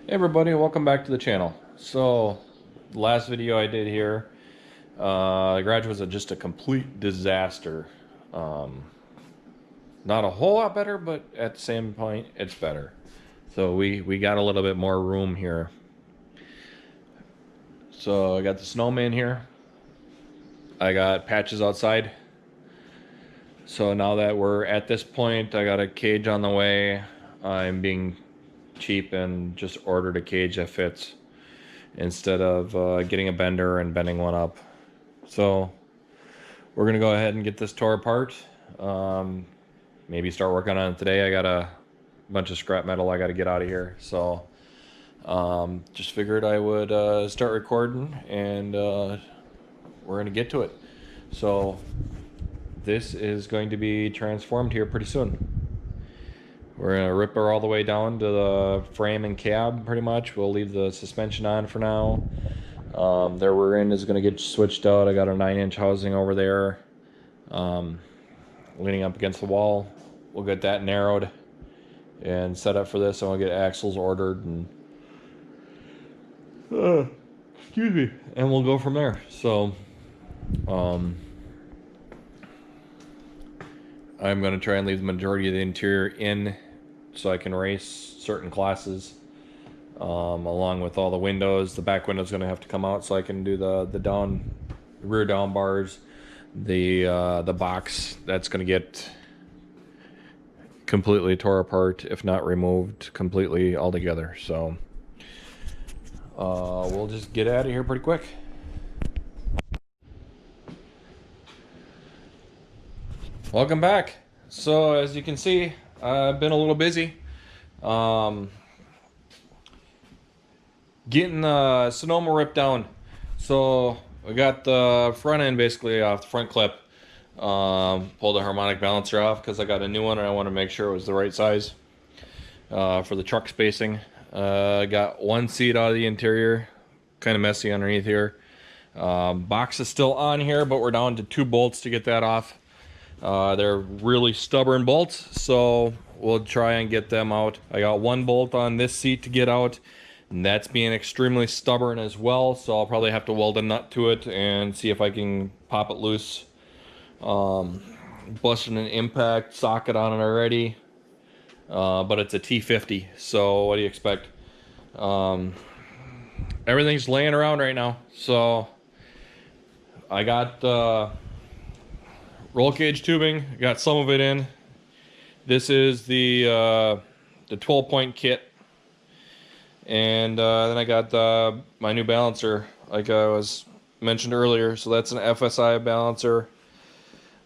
Hey everybody, welcome back to the channel. So, the last video I did here, the garage was just a complete disaster. Not a whole lot better, but at the same point, it's better. So we got a little bit more room here. So I got the snowman here. I got patches outside. So now that we're at this point, I got a cage on the way. I'm being cheap and just ordered a cage that fits instead of getting a bender and bending one up. So we're gonna go ahead and get this tore apart. Maybe start working on it today. I got a bunch of scrap metal I got to get out of here. So just figured I would start recording, and we're gonna get to it. So this is going to be transformed here pretty soon. We're gonna rip her all the way down to the frame and cab pretty much. We'll leave the suspension on for now. Their rear end is gonna get switched out. I got a 9-inch housing over there, leaning up against the wall. We'll get that narrowed and set up for this, and we'll get axles ordered, and excuse me, and we'll go from there. So I'm gonna try and leave the majority of the interior in so I can race certain classes, along with all the windows. The back window's gonna have to come out so I can do the rear down bars. The box that's gonna get completely tore apart, if not removed completely altogether. So we'll just get out of here pretty quick. Welcome back. So as you can see, I've been a little busy getting the Sonoma ripped down. So we got the front end basically off the front clip. Pulled the harmonic balancer off because I got a new one and I want to make sure it was the right size for the truck spacing. Got one seat out of the interior, kind of messy underneath here. Box is still on here, but we're down to 2 bolts to get that off. They're really stubborn bolts, so we'll try and get them out. I got 1 bolt on this seat to get out, and that's being extremely stubborn as well, so I'll probably have to weld a nut to it and see if I can pop it loose. Busted an impact socket on it already, but it's a T50, so what do you expect? Everything's laying around right now, so I got roll cage tubing, got some of it in. This is the 12-point kit, and then I got my new balancer, like I was mentioned earlier. So that's an FSI balancer.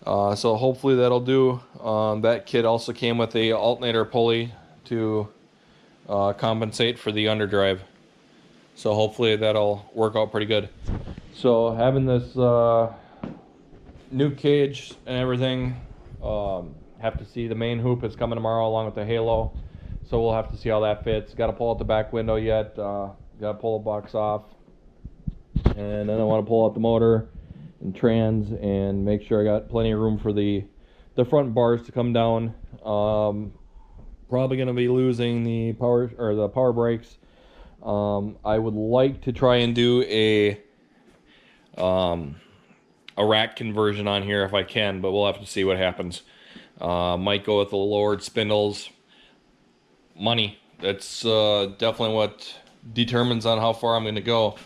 So hopefully that'll do. That kit also came with a alternator pulley to compensate for the underdrive. So hopefully that'll work out pretty good. So having this new cage and everything, have to see the main hoop is coming tomorrow along with the halo, so we'll have to see how that fits. Got to pull out the back window yet, got to pull the box off, and then I want to pull out the motor and trans and make sure I got plenty of room for the front bars to come down. Probably going to be losing the power brakes. I would like to try and do a rack conversion on here if I can, but we'll have to see what happens. Might go with the lowered spindles. Money, that's definitely what determines on how far I'm going to go.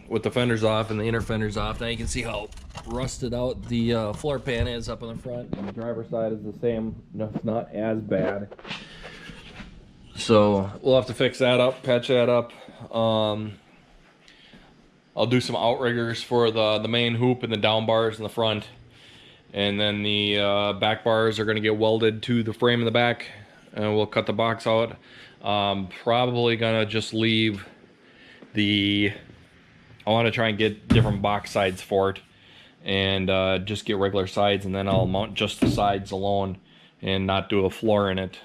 With the fenders off and the inner fenders off, now you can see how rusted out the floor pan is up on the front, and the driver's side is the same. No, it's not as bad. So we'll have to fix that up, patch that up. I'll do some outriggers for the main hoop and the down bars in the front. And then the back bars are going to get welded to the frame in the back. And we'll cut the box out. Probably going to just leave I want to try and get different box sides for it. And just get regular sides. And then I'll mount just the sides alone and not do a floor in it.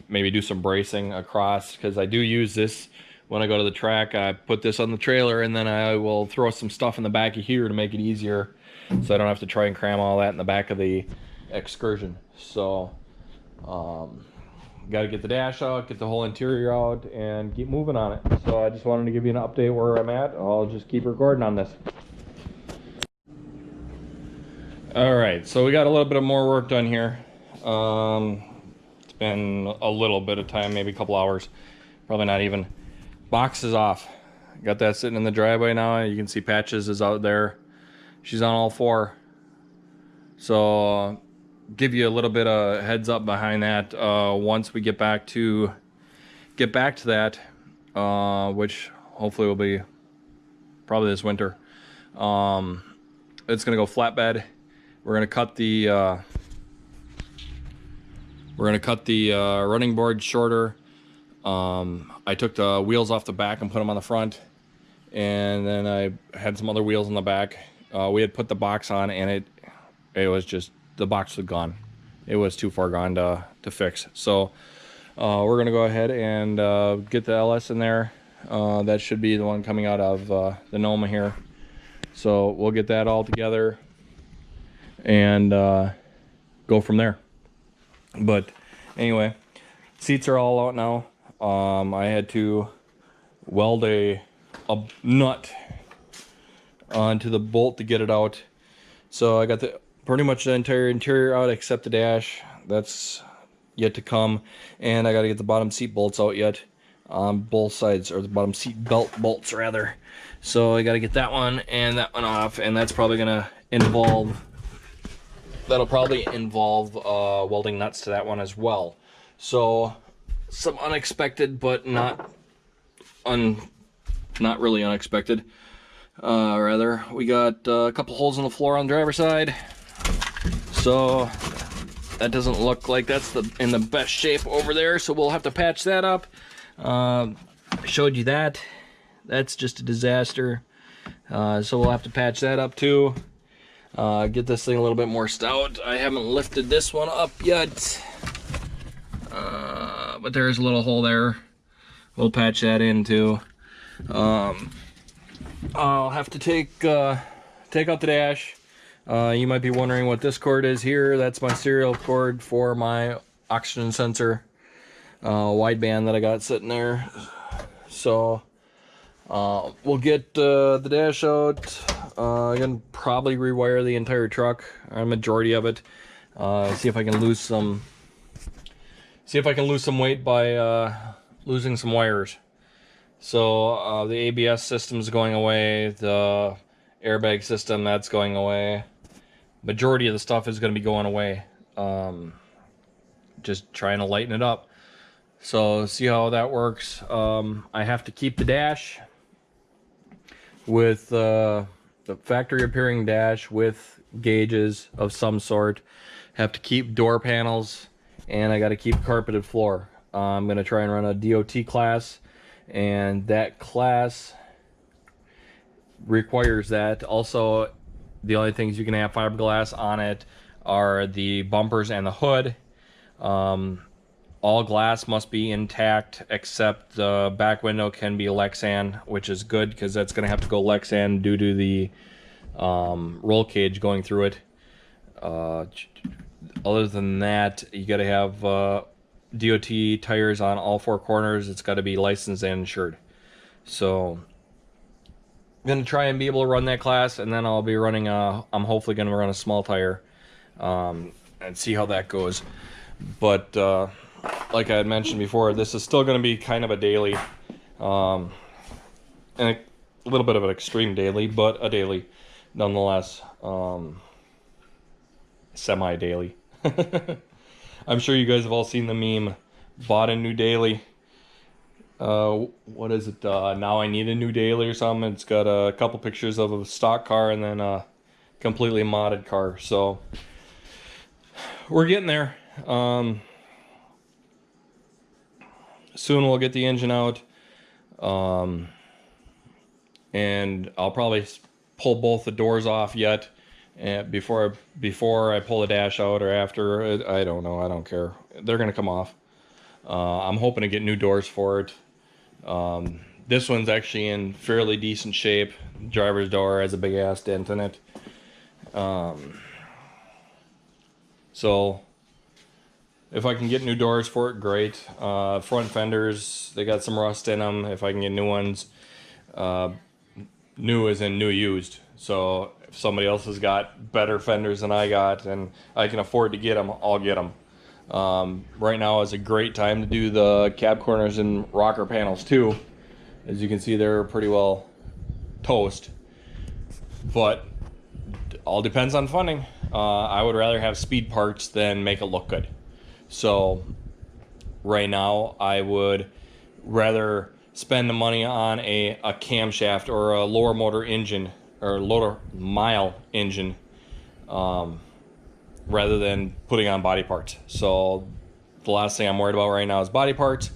Maybe do some bracing across, because I do use this when I go to the track. I put this on the trailer, and then I will throw some stuff in the back of here to make it easier, so I don't have to try and cram all that in the back of the Excursion. So got to get the dash out, get the whole interior out, and keep moving on it. So I just wanted to give you an update where I'm at. I'll just keep recording on this. All right, so we got a little bit of more work done here. It's been a little bit of time, maybe a couple hours, probably not even. Box is off. Got that sitting in the driveway now. You can see Patches is out there. She's on all four. So give you a little bit of heads up behind that. Once we get back to that, which hopefully will be probably this winter. It's gonna go flatbed. We're gonna cut the running board shorter. I took the wheels off the back and put them on the front, and then I had some other wheels in the back. We had put the box on, and it was just, the box was gone. It was too far gone to fix. So we're gonna go ahead and get the LS in there. That should be the one coming out of the Noma here. So we'll get that all together and go from there. But anyway, seats are all out now. I had to weld a nut onto the bolt to get it out. So I got pretty much the entire interior out except the dash. That's yet to come. And I got to get the bottom seat bolts out yet on both sides, or the bottom seat belt bolts rather. So I got to get that one and that one off, and that's probably gonna involve welding nuts to that one as well. So some unexpected, but not really unexpected. Rather, we got a couple holes in the floor on the driver's side, so that doesn't look like that's in the best shape over there. So we'll have to patch that up. I showed you that. That's just a disaster. So we'll have to patch that up too. Get this thing a little bit more stout. I haven't lifted this one up yet, but there's a little hole there. We'll patch that in too. I'll have to take out the dash. You might be wondering what this cord is here. That's my serial cord for my oxygen sensor wideband that I got sitting there. So we'll get the dash out. I can probably rewire the entire truck, a majority of it. See if I can lose some weight by losing some wires. So the ABS system is going away. The airbag system, that's going away. Majority of the stuff is going to be going away. Just trying to lighten it up. So see how that works. I have to keep the dash with the factory appearing dash with gauges of some sort. Have to keep door panels, and I got to keep carpeted floor. I'm going to try and run a DOT class, and that class requires that. Also, the only things you can have fiberglass on it are the bumpers and the hood. All glass must be intact except the back window can be Lexan, which is good because that's going to have to go Lexan due to the roll cage going through it. Other than that, you got to have DOT tires on all four corners. It's got to be licensed and insured. So I'm going to try and be able to run that class, and then I'll be running I'm hopefully going to run a small tire and see how that goes. But like I had mentioned before, this is still going to be kind of a daily, and a little bit of an extreme daily, but a daily nonetheless, semi-daily. I'm sure you guys have all seen the meme, bought a new daily. What is it? Now I need a new daily or something. It's got a couple pictures of a stock car and then a completely modded car. So we're getting there. Soon we'll get the engine out, and I'll probably pull both the doors off yet, and before I pull the dash out or after. I don't know. I don't care. They're gonna come off. I'm hoping to get new doors for it. This one's actually in fairly decent shape. Driver's door has a big ass dent in it. So If I can get new doors for it, great. Front fenders, they got some rust in them. If I can get new ones, new as in new used. So if somebody else has got better fenders than I got and I can afford to get them, I'll get them. Right now is a great time to do the cab corners and rocker panels too. As you can see, they're pretty well toast. But all depends on funding. I would rather have speed parts than make it look good. So right now I would rather spend the money on a camshaft or a lower motor engine or lower mile engine rather than putting on body parts. So the last thing I'm worried about right now is body parts.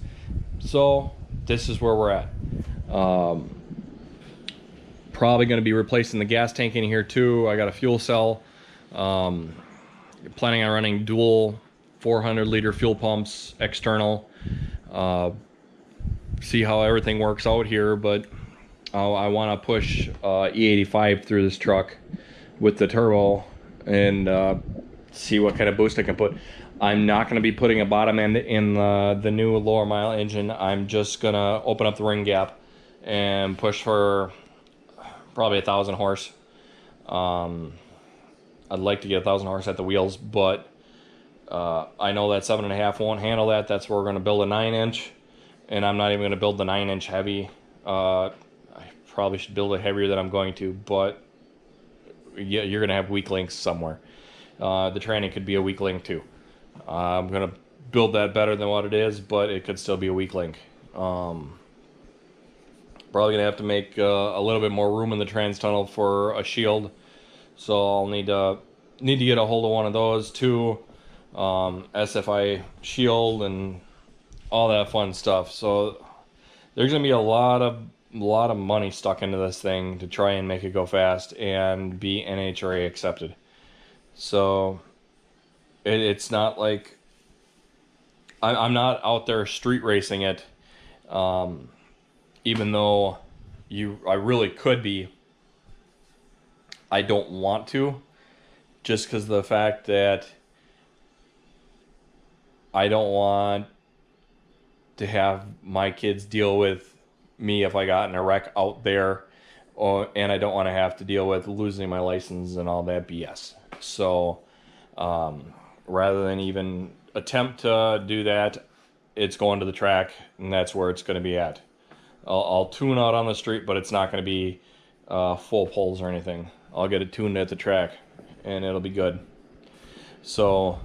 So this is where we're at. Probably going to be replacing the gas tank in here too. I got a fuel cell. Planning on running dual 400-liter fuel pumps external. See how everything works out here, but I want to push E85 through this truck with the turbo and see what kind of boost I can put. I'm not going to be putting a bottom end in the new lower mile engine. I'm just going to open up the ring gap and push for probably 1,000 horse. I'd like to get 1,000 horse at the wheels, but I know that 7.5 won't handle that. That's where we're going to build a 9-inch, and I'm not even going to build the 9-inch heavy. I probably should build it heavier than I'm going to, but yeah, you're going to have weak links somewhere. The tranny could be a weak link too. I'm going to build that better than what it is, but it could still be a weak link. Probably going to have to make a little bit more room in the trans tunnel for a shield. So I'll need to get a hold of one of those too. SFI shield and all that fun stuff. So there's going to be a lot of money stuck into this thing to try and make it go fast and be NHRA accepted. So it's not like I'm not out there street racing it. Even though I really could be, I don't want to, just because of the fact that I don't want to have my kids deal with me if I got in a wreck out there, and I don't want to have to deal with losing my license and all that BS. So rather than even attempt to do that, it's going to the track, and that's where it's going to be at. I'll tune out on the street, but it's not going to be full poles or anything. I'll get it tuned at the track, and it'll be good. So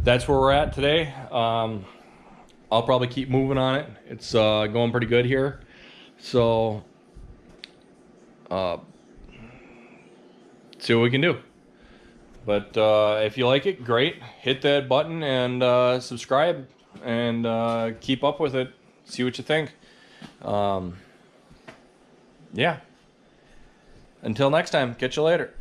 that's where we're at today. I'll probably keep moving on it. It's going pretty good here. So see what we can do. But if you like it, great. Hit that button and subscribe and keep up with it. See what you think. Yeah. Until next time, catch you later.